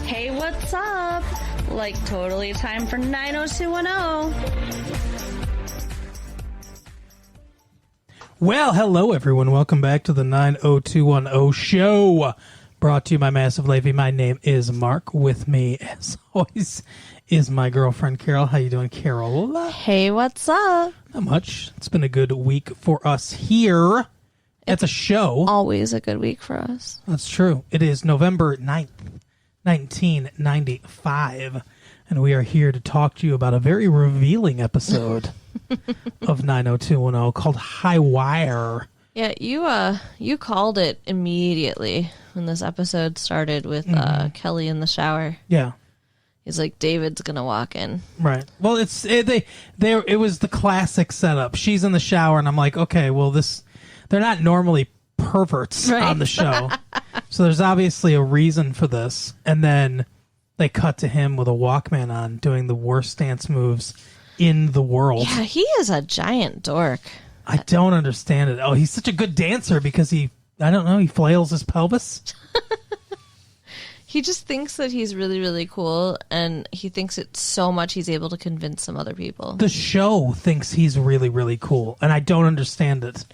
Hey, what's up? Like, totally time for 90210. Well, hello, everyone. Welcome back to the 90210 show. Brought to you by Massive Levy. My name is Mark. With me, as always, is my girlfriend, Carol. How you doing, Carol? Hey, what's up? Not much. It's been a good week for us here at the show. Always a good week for us. That's true. It is November 9th, 1995, and we are here to talk to you about a very revealing episode of 90210 called High Wire. Yeah, you called it immediately when this episode started with Kelly in the shower. Yeah. He's like, David's gonna walk in. Right. Well, it was the classic setup. She's in the shower, and I'm like, okay, well, they're not normally perverts on the show, so there's obviously a reason for this. And then they cut to him with a Walkman on, doing the worst dance moves in the world. Yeah, he is a giant dork. I don't understand it. Oh, he's such a good dancer because he flails his pelvis. He just thinks that he's really, really cool, and he thinks it so much he's able to convince some other people. The show thinks he's really, really cool, and I don't understand it.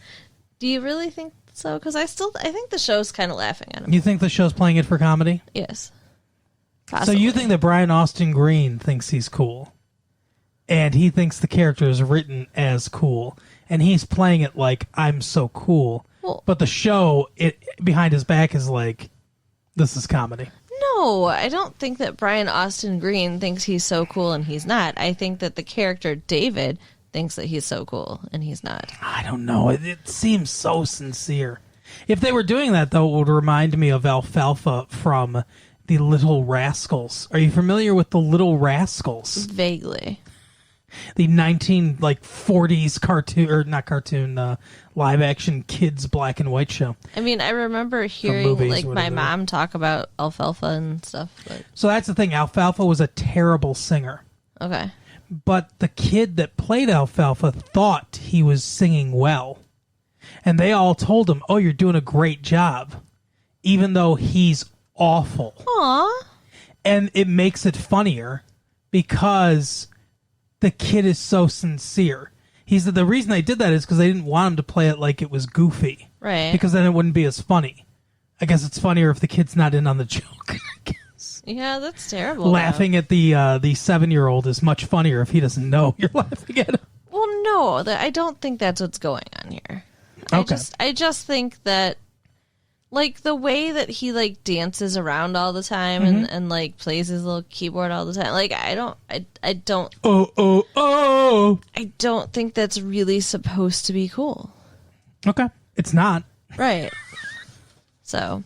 Do you really think so? Because I think the show's kind of laughing at him. You think the show's playing it for comedy? Yes. Possibly. So you think that Brian Austin Green thinks he's cool, and he thinks the character is written as cool, and he's playing it like, I'm so cool. Well, but the show, behind his back is like, this is comedy. No, I don't think that Brian Austin Green thinks he's so cool and he's not. I think that the character David thinks that he's so cool and he's not. I don't know. It seems so sincere. If they were doing that, though, it would remind me of Alfalfa from The Little Rascals. Are you familiar with The Little Rascals? Vaguely. The 1940s cartoon, or not cartoon, live action kids black and white show. I mean, I remember hearing my mom talk about Alfalfa and stuff. But... So that's the thing. Alfalfa was a terrible singer. Okay. But the kid that played Alfalfa thought he was singing well. And they all told him, oh, you're doing a great job. Even though he's awful. Aww. And it makes it funnier because the kid is so sincere. He said the reason they did that is because they didn't want him to play it like it was goofy. Right. Because then it wouldn't be as funny. I guess it's funnier if the kid's not in on the joke. I guess. Yeah, that's terrible. Laughing at the 7-year-old is much funnier if he doesn't know you're laughing at him. Well, no, I don't think that's what's going on here. Okay. I just think that, like, the way that he, like, dances around all the time and like, plays his little keyboard all the time, like, I don't... I don't think that's really supposed to be cool. Okay. It's not. Right. So,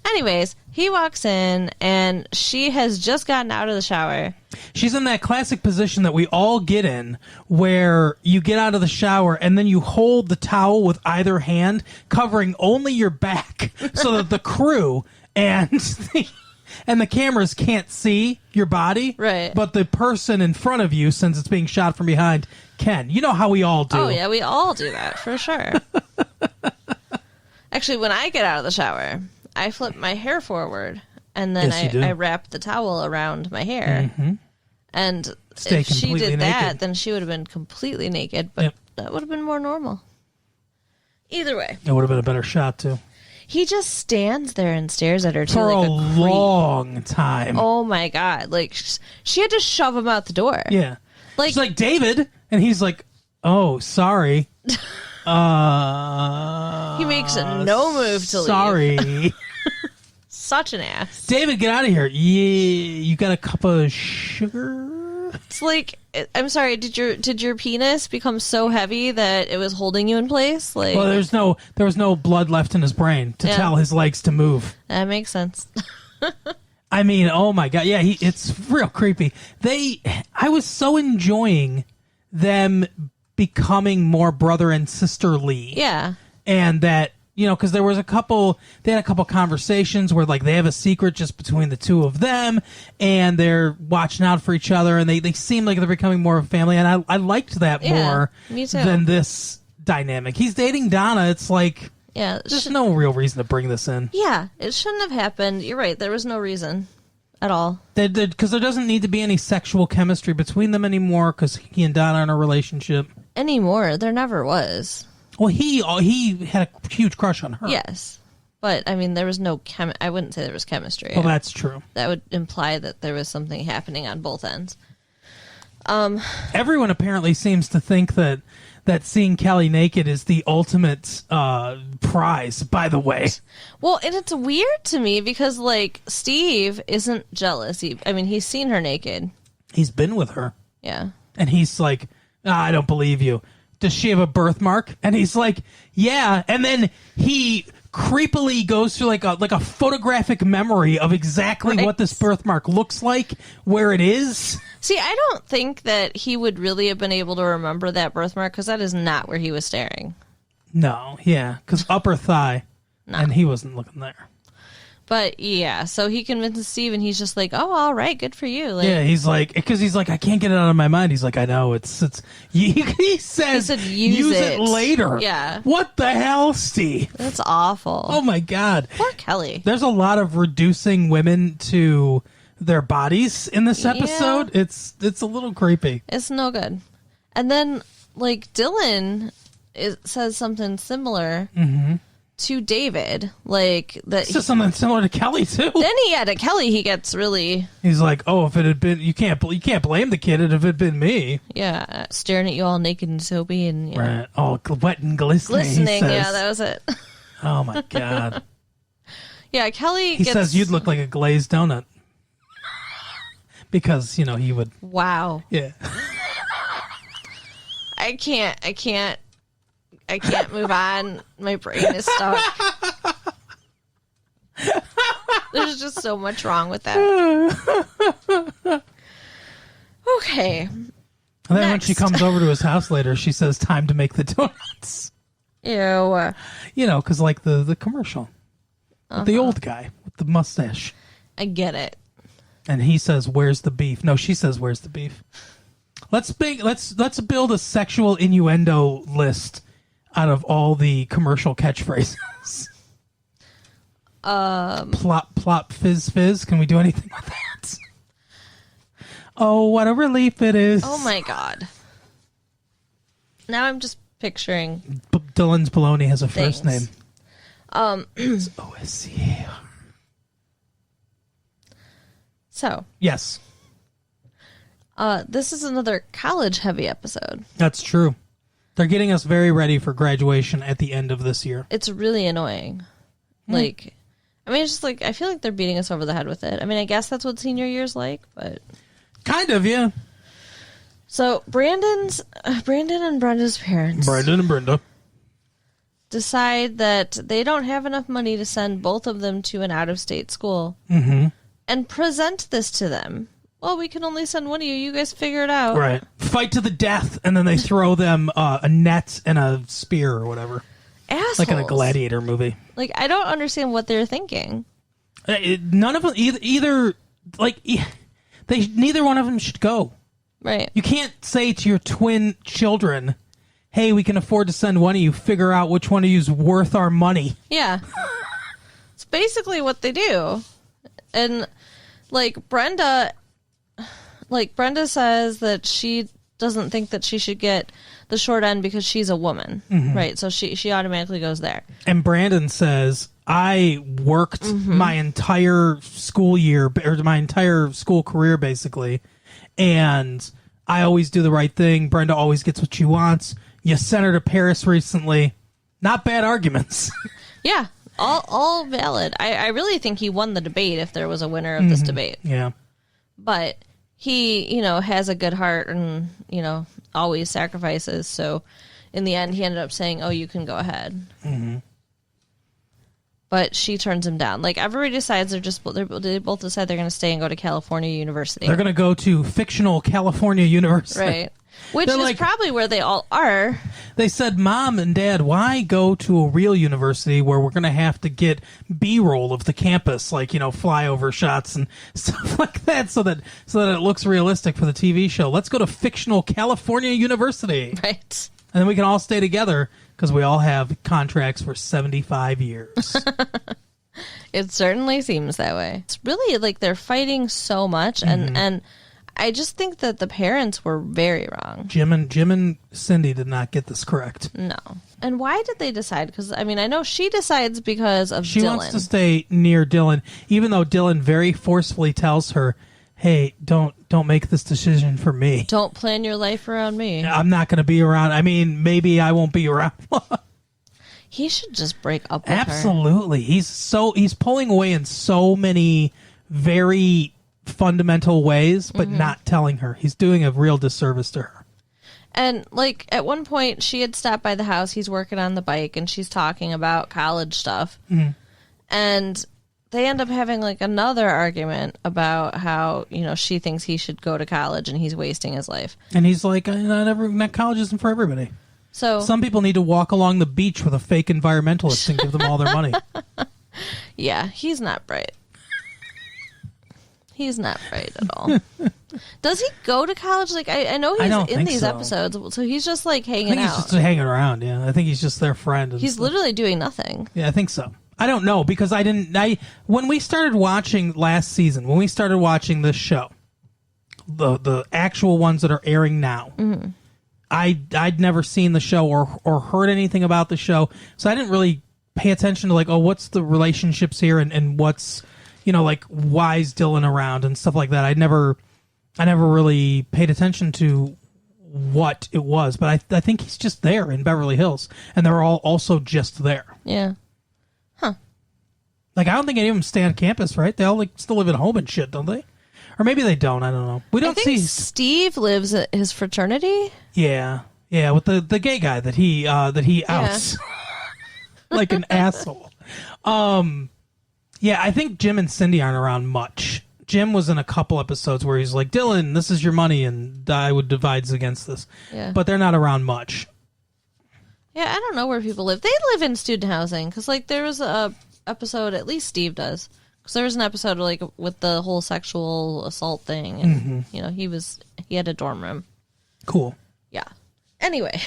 anyways, he walks in, and she has just gotten out of the shower. She's in that classic position that we all get in, where you get out of the shower and then you hold the towel with either hand, covering only your back, so that the crew and the cameras can't see your body. Right. But the person in front of you, since it's being shot from behind, can. You know how we all do. Oh, yeah, we all do that, for sure. Actually, when I get out of the shower, I flip my hair forward, and then I wrap the towel around my hair. Mm-hmm. And if she did that, naked. Then she would have been completely naked, but that would have been more normal. Either way. It would have been a better shot, too. He just stands there and stares at her, too, for like a long time. Oh, my God. Like, she had to shove him out the door. Yeah. Like, she's like, David, and he's like, oh, sorry. He makes no move to leave. Sorry. Such an ass. David, get out of here. Yeah, you got a cup of sugar? It's like, I'm sorry, did your penis become so heavy that it was holding you in place? Like, well, there was no blood left in his brain to tell his legs to move. That makes sense. I mean, oh my God. Yeah, it's real creepy. I was so enjoying them becoming more brother and sisterly. Yeah. And that, you know, because they had a couple conversations where, like, they have a secret just between the two of them, and they're watching out for each other, and they seem like they're becoming more of a family, and I liked that more than this dynamic. He's dating Donna. It's like, there's no real reason to bring this in. Yeah, it shouldn't have happened. You're right. There was no reason. at all. Because there doesn't need to be any sexual chemistry between them anymore, because he and Donna are in a relationship. Anymore. There never was. Well, he had a huge crush on her. Yes. But, I mean, there was no I wouldn't say there was chemistry. Well, that's true. That would imply that there was something happening on both ends. Everyone apparently seems to think that seeing Kelly naked is the ultimate prize, by the way. Well, and it's weird to me because, like, Steve isn't jealous. He's seen her naked. He's been with her. Yeah. And he's like, I don't believe you. Does she have a birthmark? And he's like, yeah. And then he creepily goes through like a photographic memory of exactly what this birthmark looks like, where it is. See, I don't think that he would really have been able to remember that birthmark because that is not where he was staring. No, yeah, because upper thigh, and he wasn't looking there. But yeah, so he convinces Steve, and he's just like, "Oh, all right, good for you." Like, yeah, he's like, I can't get it out of my mind. He's like, I know it's. He says, use it later. Yeah. What the hell, Steve? That's awful. Oh my God. Poor Kelly. There's a lot of reducing women to their bodies in this episode. Yeah. It's a little creepy. It's no good. And then like Dylan says something similar. Mm-hmm. To David, like that. It's just something similar to Kelly too. Then to Kelly, he gets really. He's like, "Oh, if it had been, you can't blame the kid. If it had been me." Yeah, staring at you all naked and soapy and right, all wet and glistening. Yeah, that was it. Oh my God. Yeah, Kelly. He says you'd look like a glazed donut because he would. Wow. Yeah. I can't move on. My brain is stuck. There's just so much wrong with that. Okay. And then when she comes over to his house later, she says, time to make the donuts. Ew. Because like the commercial. The old guy with the mustache. I get it. And he says, where's the beef? No, she says, where's the beef? Let's build a sexual innuendo list out of all the commercial catchphrases. Plop, plop, fizz, fizz. Can we do anything with that? Oh, what a relief it is. Oh, my God. Now I'm just picturing... Dylan's Baloney has a first name. It's OSC. So. Yes. This is another college-heavy episode. That's true. They're getting us very ready for graduation at the end of this year. It's really annoying. Like, it's just like, I feel like they're beating us over the head with it. I guess that's what senior year's like, but... Kind of, yeah. So, Brandon and Brenda's parents... Brandon and Brenda. ...decide that they don't have enough money to send both of them to an out-of-state school. Mm-hmm. And present this to them. Well, we can only send one of you. You guys figure it out. Right. Fight to the death, and then they throw them a net and a spear or whatever. Assholes. Like in a gladiator movie. Like, I don't understand what they're thinking. None of them, neither one of them should go. Right. You can't say to your twin children, hey, we can afford to send one of you, figure out which one of you is worth our money. Yeah. It's basically what they do. And, Brenda says that she doesn't think that she should get the short end because she's a woman, right? So she automatically goes there. And Brandon says, I worked my entire school year, or my entire school career, basically, and I always do the right thing. Brenda always gets what she wants. You sent her to Paris recently. Not bad arguments. Yeah, all valid. I really think he won the debate if there was a winner of this debate. Yeah. But... he, has a good heart and, always sacrifices. So in the end, he ended up saying, oh, you can go ahead. Mm-hmm. But she turns him down. Everybody decides they both decide they're going to stay and go to California University. They're going to go to fictional California University. Right. Which is probably where they all are. They said, Mom and Dad, why go to a real university where we're going to have to get B-roll of the campus, flyover shots and stuff like that, so that it looks realistic for the TV show. Let's go to fictional California University. Right. And then we can all stay together because we all have contracts for 75 years. It certainly seems that way. It's really like they're fighting so much, and I just think that the parents were very wrong. Jim and Cindy did not get this correct. No. And why did they decide? Because, I mean, I know she decides because of Dylan. She wants to stay near Dylan, even though Dylan very forcefully tells her, hey, don't make this decision for me. Don't plan your life around me. I'm not going to be around. I mean, maybe I won't be around. He should just break up with her. Absolutely. He's pulling away in so many very fundamental ways, but not telling her. He's doing a real disservice to her. And, like, at one point, she had stopped by the house. He's working on the bike, and she's talking about college stuff. And they end up having, like, another argument about how, you know, she thinks he should go to college and he's wasting his life. And he's like, not college isn't for everybody. So some people need to walk along the beach with a fake environmentalist and give them all their money. Yeah, he's not bright. He's not bright at all. Does he go to college? Like, I know he's in these episodes, so he's just, like, hanging out. He's just hanging around, yeah. I think he's just their friend. He's literally doing nothing. Yeah, I think so. I don't know, because when we started watching last season, when we started watching this show, the actual ones that are airing now, I'd never seen the show or heard anything about the show, so I didn't really pay attention to, like, what's the relationships here and what's, you know, like, why is Dylan around and stuff like that. I never really paid attention to what it was, but I think he's just there in Beverly Hills, and they're all also just there. Yeah. Huh. Like, I don't think any of them stay on campus, right? They all, like, still live at home and shit, don't they? Or maybe they don't. I don't know. We don't see. Steve lives at his fraternity. Yeah, with the gay guy that he outs like an asshole. Yeah, I think Jim and Cindy aren't around much. Jim was in a couple episodes where he's like, Dylan, this is your money, and I would divide against this. Yeah. But they're not around much. Yeah, I don't know where people live. They live in student housing, because, like, there was a episode, at least Steve does, because there was an episode, like, with the whole sexual assault thing, and, you know, he had a dorm room. Cool. Yeah. Anyway.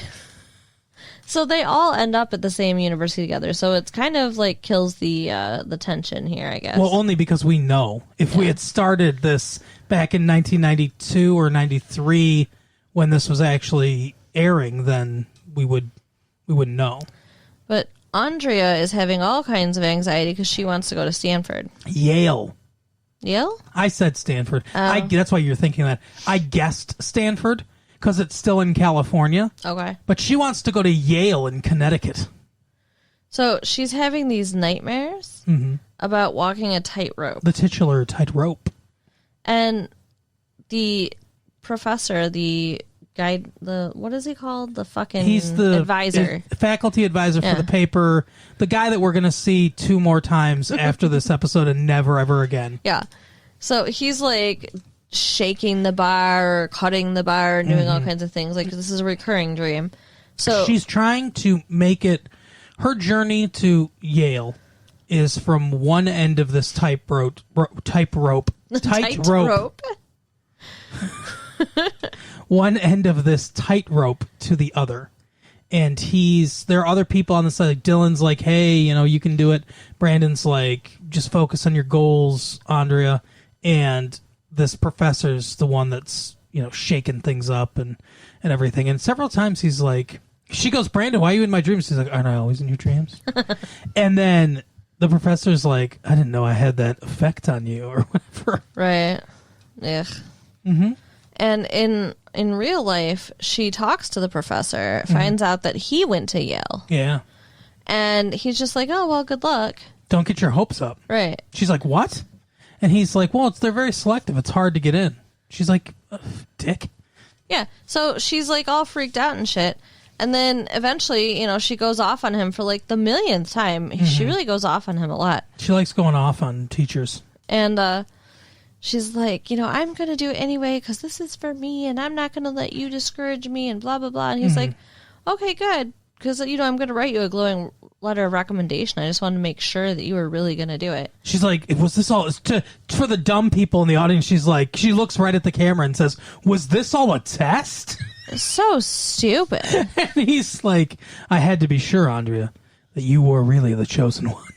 So they all end up at the same university together. So it's kind of like kills the tension here, I guess. Well, only because we know. If we had started this back in 1992 or 93 when this was actually airing, then we wouldn't know. But Andrea is having all kinds of anxiety because she wants to go to Stanford. Yale? I said Stanford. That's why you're thinking that. I guessed Stanford, because it's still in California. Okay. But she wants to go to Yale in Connecticut. So she's having these nightmares about walking a tightrope. The titular tightrope. And the professor, the guide, what is he called? The fucking He's the advisor. Faculty advisor for the paper. The guy that we're going to see 2 more times after this episode and never, ever again. Yeah. So he's like shaking the bar, cutting the bar, and doing all kinds of things. Like, this is a recurring dream. So she's trying to make it. Her journey to Yale is from one end of this tightrope. One end of this tightrope to the other. And there are other people on the side. Like Dylan's like, hey, you know, you can do it. Brandon's like, just focus on your goals, Andrea. And this professor's the one that's, you know, shaking things up and everything. And several times he's like, she goes, Brandon, why are you in my dreams? He's like, aren't I always in your dreams? And then the professor's like, I didn't know I had that effect on you or whatever. Right. Yeah. And in real life, she talks to the professor, finds out that he went to Yale. Yeah. And he's just like, oh, well, good luck. Don't get your hopes up. Right. She's like, what? And he's like, well, they're very selective. It's hard to get in. She's like, dick. Yeah. So she's like all freaked out and shit. And then eventually, you know, she goes off on him for like the millionth time. She really goes off on him a lot. She likes going off on teachers. And she's like, you know, I'm going to do it anyway because this is for me and I'm not going to let you discourage me and blah, blah, blah. And he's like, okay, good. Because, you know, I'm going to write you a glowing letter of recommendation. I just wanted to make sure that you were really going to do it. She's like, was this all for the dumb people in the audience? She's like, she looks right at the camera and says, was this all a test? So stupid. And he's like, I had to be sure, Andrea, that you were really the chosen one.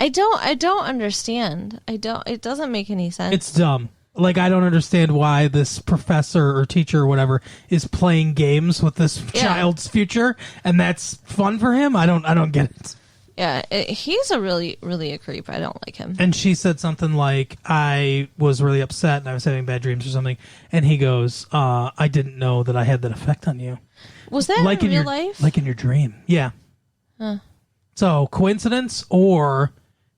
I don't understand. It doesn't make any sense. It's dumb. Like, I don't understand why this professor or teacher or whatever is playing games with this child's future, and that's fun for him. I don't get it. Yeah, he's a really a creep. I don't like him. And she said something like, I was really upset and I was having bad dreams or something. And he goes, I didn't know that I had that effect on you. Was that like in real life? Like in your dream. Yeah. Huh. So, coincidence, or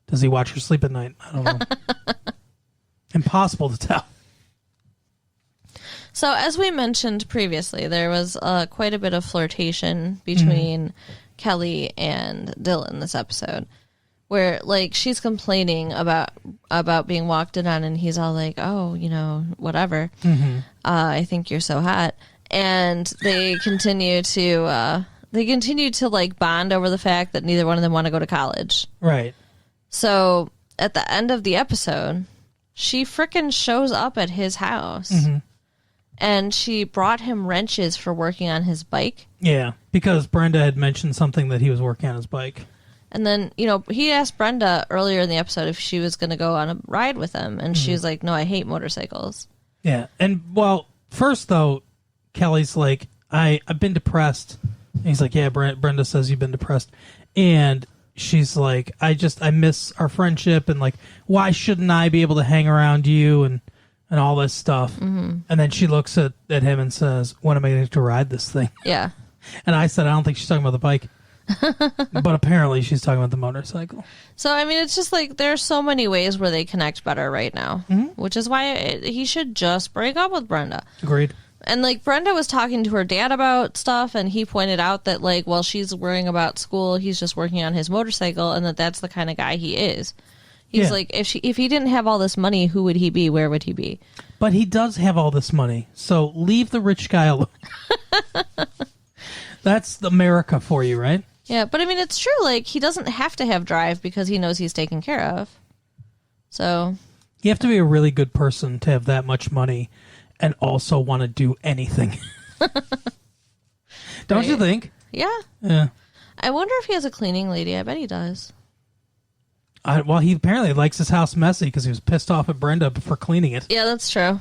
does he watch her sleep at night? I don't know. Impossible to tell. So, as we mentioned previously, there was quite a bit of flirtation between Kelly and Dylan this episode, where like she's complaining about being walked in on, and he's all like, "Oh, you know, whatever. I think you're so hot," and they continue to like bond over the fact that neither one of them want to go to college. Right. So at the end of the episode, she frickin' shows up at his house. And she brought him wrenches for working on his bike. Yeah, because Brenda had mentioned something that he was working on his bike. And then, you know, he asked Brenda earlier in the episode if she was going to go on a ride with him. And she was like, no, I hate motorcycles. Yeah. And, well, first, though, Kelly's like, I've been depressed. And he's like, yeah, Brenda says you've been depressed. And she's like, I miss our friendship. And, like, why shouldn't I be able to hang around you? And all this stuff. And then she looks at him and says, when am I going to ride this thing? Yeah. And I said, I don't think she's talking about the bike. But apparently she's talking about the motorcycle. So, I mean, it's just like there's so many ways where they connect better right now, which is why he should just break up with Brenda. Agreed. And, like, Brenda was talking to her dad about stuff, and he pointed out that, like, while she's worrying about school, he's just working on his motorcycle, and that's the kind of guy he is. He's like, if he didn't have all this money, who would he be? Where would he be? But he does have all this money, so leave the rich guy alone. That's America for you, right? Yeah, but I mean, it's true. Like, he doesn't have to have drive because he knows he's taken care of. So you have to be a really good person to have that much money and also want to do anything. Don't you think? Yeah. Yeah. I wonder if he has a cleaning lady. I bet he does. Well, he apparently likes his house messy because he was pissed off at Brenda for cleaning it. Yeah, that's true.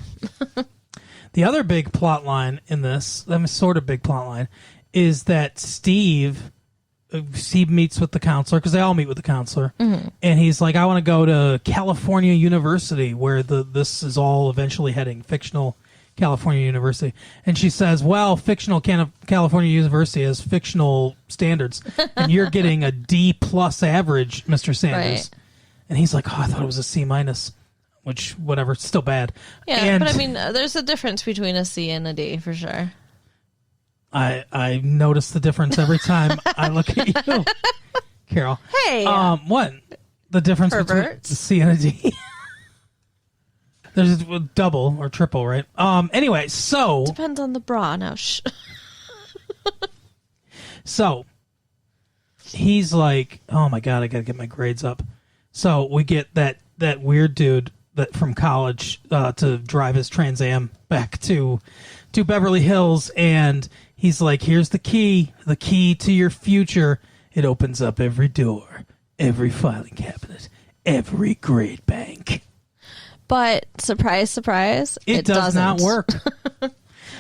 The other big plot line in this, I mean, sort of big plot line, is that Steve meets with the counselor, because they all meet with the counselor, and he's like, I want to go to California University, where this is all eventually heading, fictional California University. And she says, well, fictional California University has fictional standards, and you're getting a D+ average, Mr. Sanders. Right. And he's like, oh, I thought it was a C-, which, whatever, still bad. Yeah, but I mean, there's a difference between a C and a D, for sure. I notice the difference every time I look at you, Carol. Hey! What? The difference between a C and a D? There's a double or triple, right? Anyway, so... Depends on the bra. Now, So, he's like, oh my God, I got to get my grades up. So, we get that weird dude from college to drive his Trans Am back to Beverly Hills, and he's like, here's the key to your future. It opens up every door, every filing cabinet, every grade bank. But surprise, surprise, it does not work.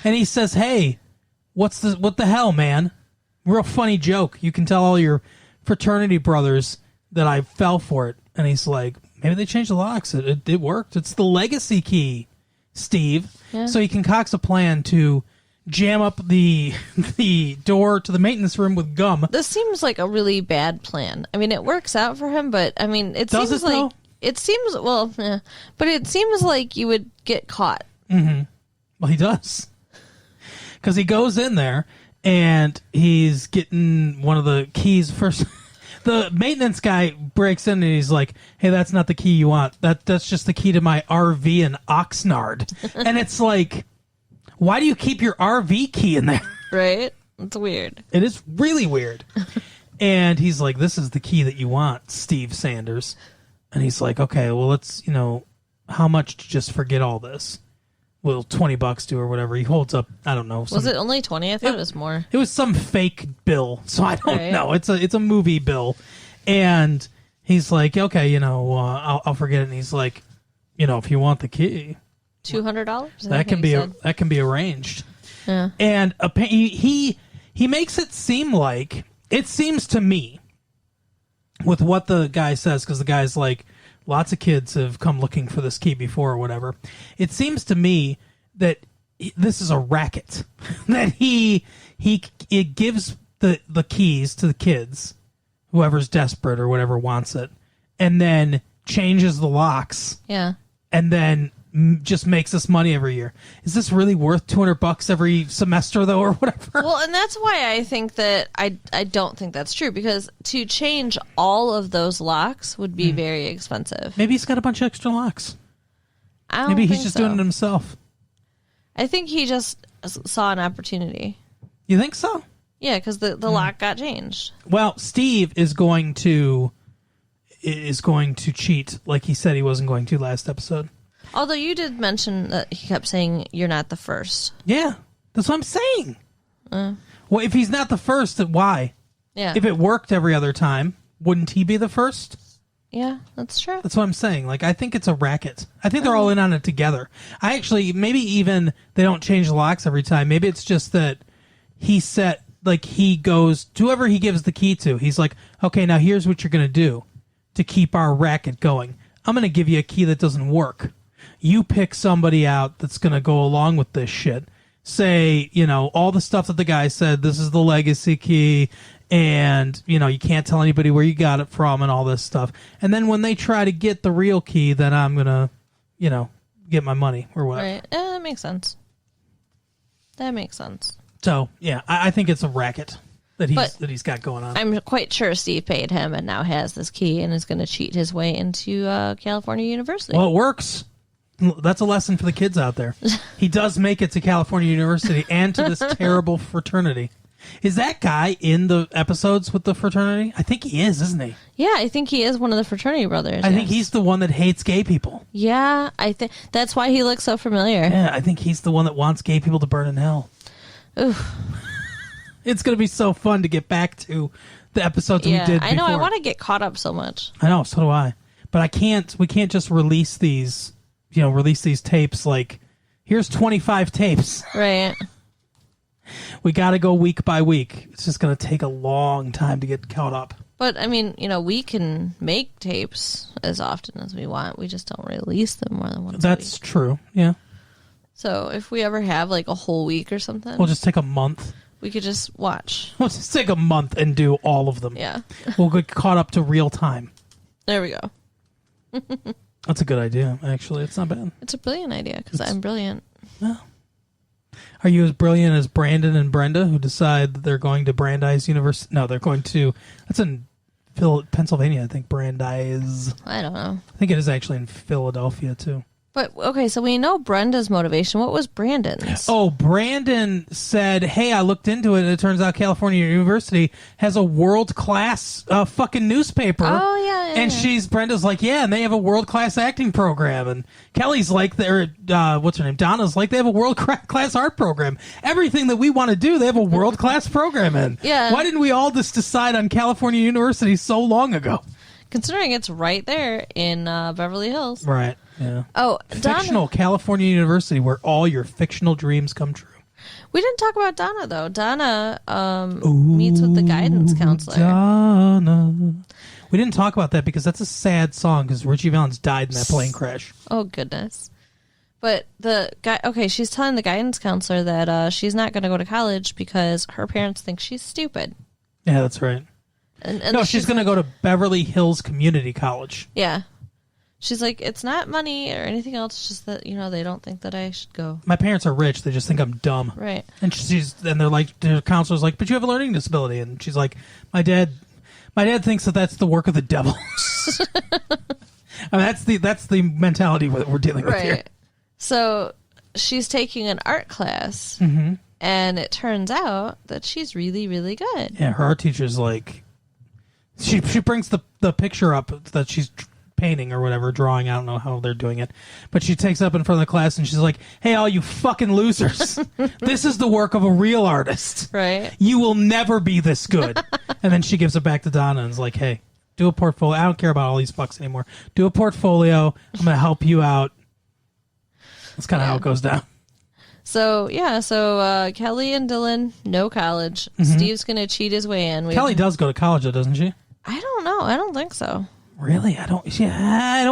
And he says, "Hey, what the hell, man? Real funny joke. You can tell all your fraternity brothers that I fell for it." And he's like, "Maybe they changed the locks. It worked. It's the legacy key, Steve." Yeah. So he concocts a plan to jam up the door to the maintenance room with gum. This seems like a really bad plan. I mean, it works out for him, but I mean, it seems like. Though? It seems, well, yeah, but it seems like you would get caught. Mm-hmm. Well, he does. Because he goes in there, and he's getting one of the keys first. The maintenance guy breaks in, and he's like, hey, that's not the key you want. That's just the key to my RV in Oxnard. And it's like, why do you keep your RV key in there? Right? It's weird. It is really weird. And he's like, this is the key that you want, Steve Sanders. And he's like, okay, well, let's, how much to just forget all this? Will $20 do or whatever? He holds up, I don't know. Was it only 20? I thought it was more. It was some fake bill, so I don't know. It's a movie bill. And He's like, okay, I'll forget it. And he's like, if you want the key, $200. That can be arranged. Yeah. And he makes it seems to me, with what the guy says, because the guy's like, lots of kids have come looking for this key before or whatever. It seems to me that this is a racket. That he gives the keys to the kids, whoever's desperate or whatever wants it, and then changes the locks. Yeah. And then just makes us money every year. Is this really worth $200 every semester, though, or whatever? Well, and that's why I think that I don't think that's true, because to change all of those locks would be very expensive. Maybe he's got a bunch of extra locks. Maybe he's just doing it himself. I think he just saw an opportunity. You think so? Yeah, because the lock got changed. Well, Steve is going to cheat like he said he wasn't going to last episode. Although you did mention that he kept saying you're not the first. Yeah, that's what I'm saying. Well, if he's not the first, then why? Yeah. If it worked every other time, wouldn't he be the first? Yeah, that's true. That's what I'm saying. Like, I think it's a racket. I think they're all in on it together. Maybe even they don't change the locks every time. Maybe it's just that he goes to whoever he gives the key to. He's like, okay, now here's what you're going to do to keep our racket going. I'm going to give you a key that doesn't work. You pick somebody out that's going to go along with this shit. Say, all the stuff that the guy said, this is the legacy key, and, you can't tell anybody where you got it from and all this stuff. And then when they try to get the real key, then I'm going to, get my money or whatever. Right. Yeah, that makes sense. So, yeah, I think it's a racket that he's got going on. I'm quite sure Steve paid him and now has this key and is going to cheat his way into California University. Well, it works. That's a lesson for the kids out there. He does make it to California University and to this terrible fraternity. Is that guy in the episodes with the fraternity? I think he is, isn't he? Yeah, I think he is one of the fraternity brothers. I think he's the one that hates gay people. Yeah, I think that's why he looks so familiar. Yeah, I think he's the one that wants gay people to burn in hell. Ooh. It's going to be so fun to get back to the episodes we did before. I know, I want to get caught up so much. I know, so do I. But we can't just release these tapes like, here's 25 tapes. Right. We got to go week by week. It's just going to take a long time to get caught up. But, I mean, we can make tapes as often as we want. We just don't release them more than once a week. That's true, yeah. So if we ever have, like, a whole week or something... We'll just take a month. We could just watch. We'll just take a month and do all of them. Yeah. We'll get caught up to real time. There we go. That's a good idea, actually. It's not bad. It's a brilliant idea, because I'm brilliant. No. Are you as brilliant as Brandon and Brenda, who decide that they're going to Brandeis University? No, they're going to... That's in Pennsylvania, I think, Brandeis. I don't know. I think it is actually in Philadelphia, too. But, okay, so we know Brenda's motivation. What was Brandon's? Oh, Brandon said, hey, I looked into it, and it turns out California University has a world-class fucking newspaper. Oh, yeah. And Brenda's like, yeah, and they have a world-class acting program. And Kelly's like, what's her name? Donna's like, they have a world-class art program. Everything that we want to do, they have a world-class program in. Yeah. Why didn't we all just decide on California University so long ago? Considering it's right there in Beverly Hills. Right. Yeah. Oh, fictional Donna. California University, where all your fictional dreams come true. We didn't talk about Donna, though. Donna meets with the guidance counselor. Donna. We didn't talk about that because that's a sad song because Richie Valens died in that plane crash. Oh, goodness. But the guy, okay, she's telling the guidance counselor that she's not going to go to college because her parents think she's stupid. Yeah, that's right. And no, she's going to go to Beverly Hills Community College. Yeah. She's like, it's not money or anything else. It's just that, they don't think that I should go. My parents are rich. They just think I'm dumb. Right. And they're like, their counselor's like, but you have a learning disability. And she's like, my dad thinks that that's the work of the devil. I mean, that's the mentality that we're dealing with here. So she's taking an art class, and it turns out that she's really, really good. Yeah, her art teacher's like, she brings the picture up that she's painting or whatever, drawing. I don't know how they're doing it, but she takes up in front of the class and she's like, hey, all you fucking losers, this is the work of a real artist. Right. You will never be this good. And then she gives it back to Donna and is like, hey, Do a portfolio. I don't care about all these bucks anymore. Do a portfolio. I'm going to help you out. That's kind of how it goes down. So, Kelly and Dylan, no college. Mm-hmm. Steve's going to cheat his way in. Kelly does go to college, though, doesn't she? I don't know. I don't think so. Really? I don't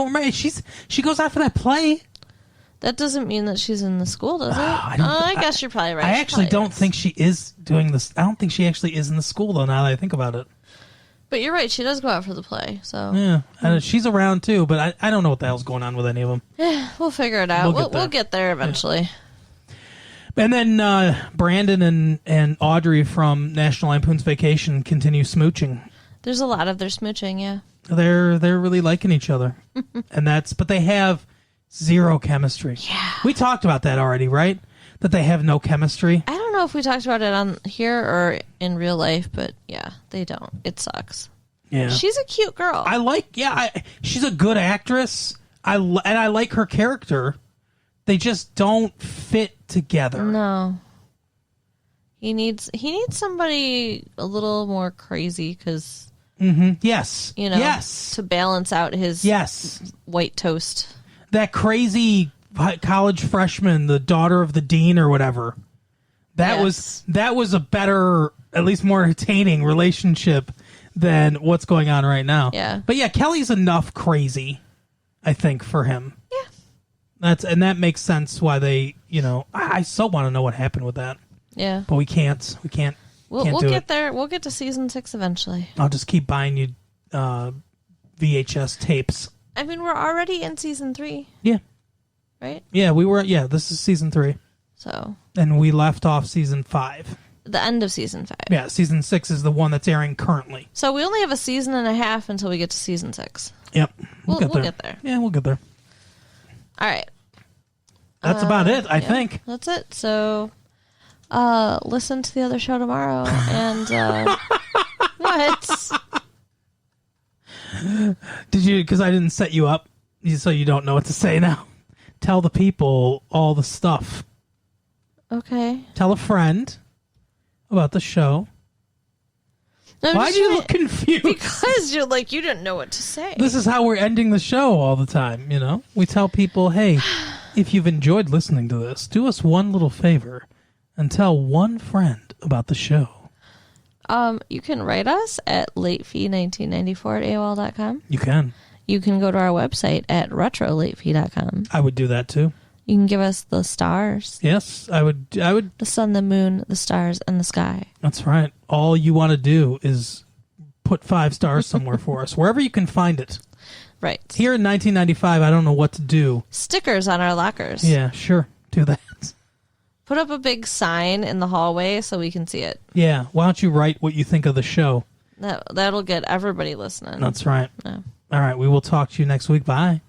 remember. She goes out for that play. That doesn't mean that she's in the school, does it? I guess you're probably right. I actually don't think she is doing this. I don't think she actually is in the school, though, now that I think about it. But you're right. She does go out for the play. So yeah, she's around, too, but I don't know what the hell's going on with any of them. Yeah, we'll figure it out. We'll get there eventually. Yeah. And then Brandon and Audrey from National Lampoon's Vacation continue smooching. There's a lot of their smooching, yeah. They're really liking each other. But they have zero chemistry. Yeah. We talked about that already, right? That they have no chemistry. I don't know if we talked about it on here or in real life, but yeah, they don't. It sucks. Yeah. She's a cute girl. She's a good actress. I like her character. They just don't fit together. No. He needs somebody a little more crazy because yes, to balance out his white toast. That crazy college freshman, the daughter of the dean or whatever. That was a better, at least more entertaining relationship than what's going on right now. Yeah. But yeah, Kelly's enough crazy, I think, for him. Yeah. That makes sense why they, I so want to know what happened with that. Yeah. But we can't. We'll get there. We'll get to season 6 eventually. I'll just keep buying you VHS tapes. I mean, we're already in season 3. Yeah. Right? Yeah, we were. Yeah, this is season 3. So. And we left off season 5. The end of season 5. Yeah, season 6 is the one that's airing currently. So we only have a season and a half until we get to season 6. Yep. We'll get there. Yeah, we'll get there. All right. That's about it, I think. That's it. So, listen to the other show tomorrow. And, what? Did you, because I didn't set you up, so you don't know what to say now. Tell the people all the stuff. Okay. Tell a friend about the show. Why do you look confused? Because you're like, you didn't know what to say. This is how we're ending the show all the time, We tell people, hey, if you've enjoyed listening to this, do us one little favor and tell one friend about the show. You can write us at latefee1994@AOL.com. You can. You can go to our website at retrolatefee.com. I would do that too. You can give us the stars. Yes, I would. The sun, the moon, the stars, and the sky. That's right. All you want to do is put 5 stars somewhere for us, wherever you can find it. Right. Here in 1995, I don't know what to do. Stickers on our lockers. Yeah, sure. Do that. Put up a big sign in the hallway so we can see it. Yeah. Why don't you write what you think of the show? That'll get everybody listening. That's right. Yeah. All right. We will talk to you next week. Bye.